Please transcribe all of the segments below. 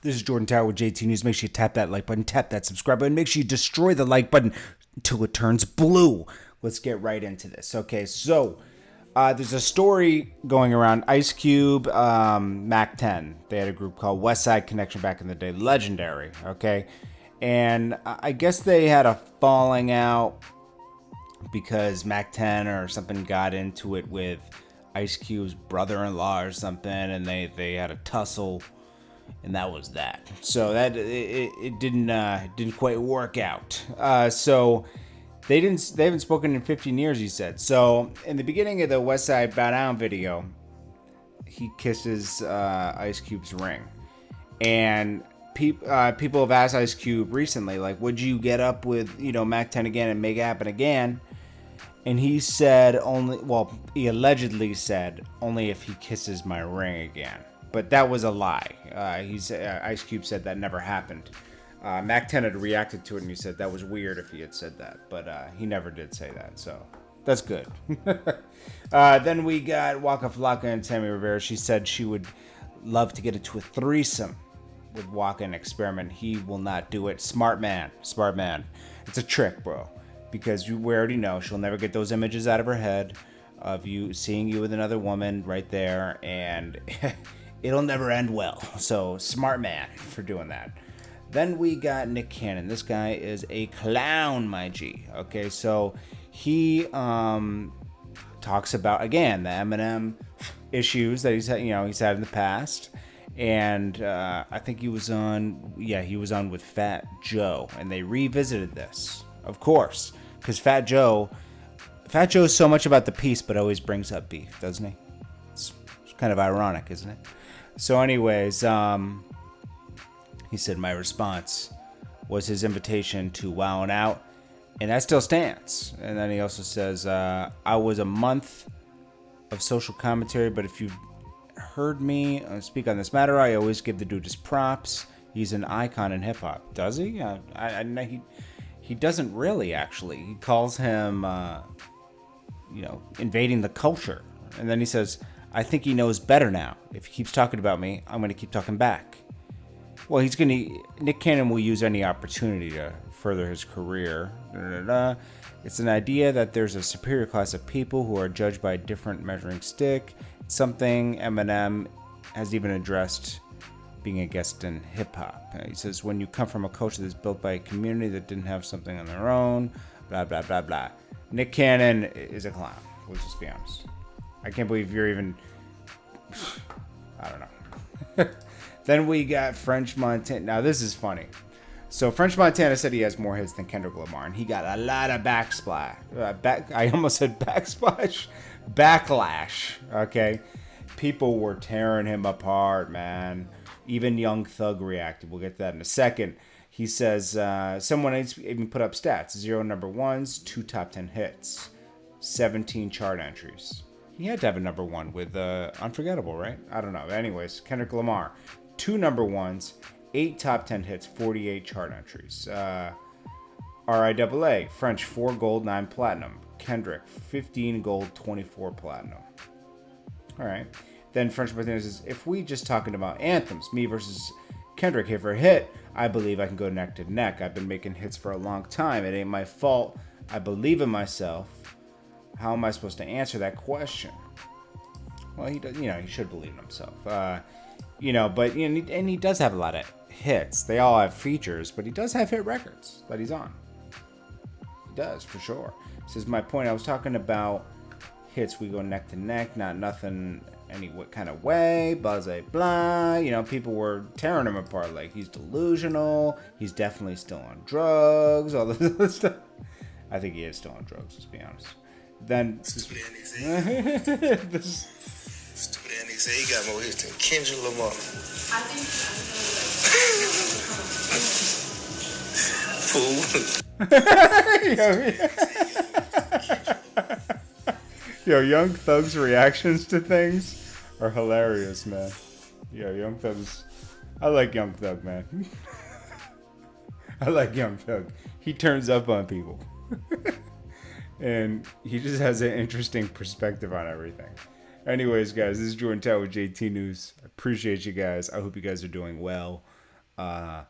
This is Jordan Tower with JT News. Make sure you tap that like button, tap that subscribe button. Make sure you destroy the like button until it turns blue. Let's get right into this. Okay, so there's a story going around. Ice Cube, Mac 10. They had a group called West Side Connection back in the day. Legendary, okay? And I guess they had a falling out because Mac 10 or something got into it with Ice Cube's brother-in-law or something, and they had a tussle. And that was that. So that it didn't quite work out. So they haven't spoken in 15 years, he said. So in the beginning of the West Side Bow Down video, he kisses Ice Cube's ring, and people have asked Ice Cube recently, like, would you get up with Mac 10 again and make it happen again? And he said he allegedly said only if he kisses my ring again. But that was a lie. Ice Cube said that never happened. Mac 10 had reacted to it and he said that was weird if he had said that. But he never did say that, so that's good. Then we got Waka Flocka and Sammy Rivera. She said she would love to get into a threesome with Waka and experiment. He will not do it. Smart man. It's a trick, bro. Because we already know she'll never get those images out of her head of you seeing you with another woman right there, and it'll never end well. So smart man for doing that. Then we got Nick Cannon. This guy is a clown, my G. Okay, so he talks about, again, the Eminem issues that he's had in the past. And I think he was on with Fat Joe, and they revisited this, of course, because Fat Joe's so much about the peace, but always brings up beef, doesn't he? It's kind of ironic, isn't it? So anyways, he said my response was his invitation to Wow and Out, and that still stands. And then he also says, I was a month of social commentary, but if you've heard me speak on this matter, I always give the dude his props. He's an icon in hip-hop. Does he? He doesn't really, actually. He calls him, invading the culture. And then he says, I think he knows better now. If he keeps talking about me, I'm going to keep talking back. Well, Nick Cannon will use any opportunity to further his career. It's an idea that there's a superior class of people who are judged by a different measuring stick. It's something Eminem has even addressed being a guest in hip-hop. He says, when you come from a culture that's built by a community that didn't have something on their own, blah, blah, blah, blah. Nick Cannon is a clown. Let's just be honest. I can't believe you're even... I don't know. Then we got French Montana. Now, this is funny. So, French Montana said he has more hits than Kendrick Lamar, and he got a lot of backsplash. I almost said backsplash. Backlash, okay? People were tearing him apart, man. Even Young Thug reacted. We'll get to that in a second. He says, someone even put up stats. 0 number ones, 2 top 10 hits, 17 chart entries. He had to have a number one with Unforgettable, right? I don't know. Anyways, Kendrick Lamar, 2 number ones, 8 top 10 hits, 48 chart entries. RIAA, French, 4 gold, 9 platinum. Kendrick, 15 gold, 24 platinum. All right. Then French Montana says, if we just talking about anthems, me versus Kendrick hit for hit, I believe I can go neck to neck. I've been making hits for a long time. It ain't my fault. I believe in myself. How am I supposed to answer that question? Well, he does, he should believe in himself. But and he does have a lot of hits. They all have features, but he does have hit records that he's on. He does, for sure. This is my point. I was talking about hits. We go neck to neck, not nothing any kind of way, blah, blah, blah. People were tearing him apart. Like, he's delusional. He's definitely still on drugs. All this other stuff. I think he is still on drugs, let's be honest. Then... Stupid Andy say he got more hits than Kendrick Lamar. I think... Fool. Yo, Young Thug's reactions to things are hilarious, man. Yo, Young Thug's... I like Young Thug, man. I like Young Thug. He turns up on people. And he just has an interesting perspective on everything. Anyways, guys, this is JordanTower with JT News. I appreciate you guys. I hope you guys are doing well. I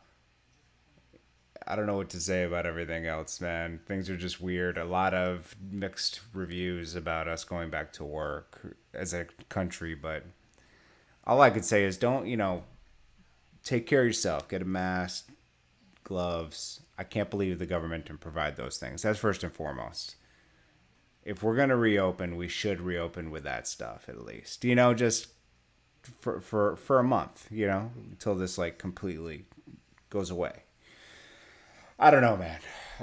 don't know what to say about everything else, man. Things are just weird. A lot of mixed reviews about us going back to work as a country, but all I could say is don't, take care of yourself. Get a mask, gloves. I can't believe the government didn't provide those things. That's first and foremost. If we're going to reopen, we should reopen with that stuff at least. Just for a month, until this like completely goes away. I don't know, man.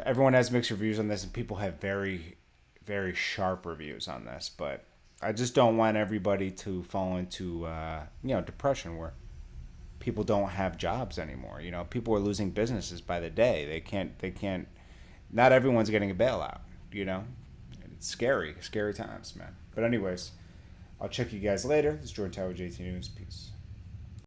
Everyone has mixed reviews on this, and people have very, very sharp reviews on this. But I just don't want everybody to fall into, depression where people don't have jobs anymore. People are losing businesses by the day. They can't. They can't. Not everyone's getting a bailout. It's scary, scary times, man. But anyways, I'll check you guys later. This is Jordan Tower, JT News. Peace.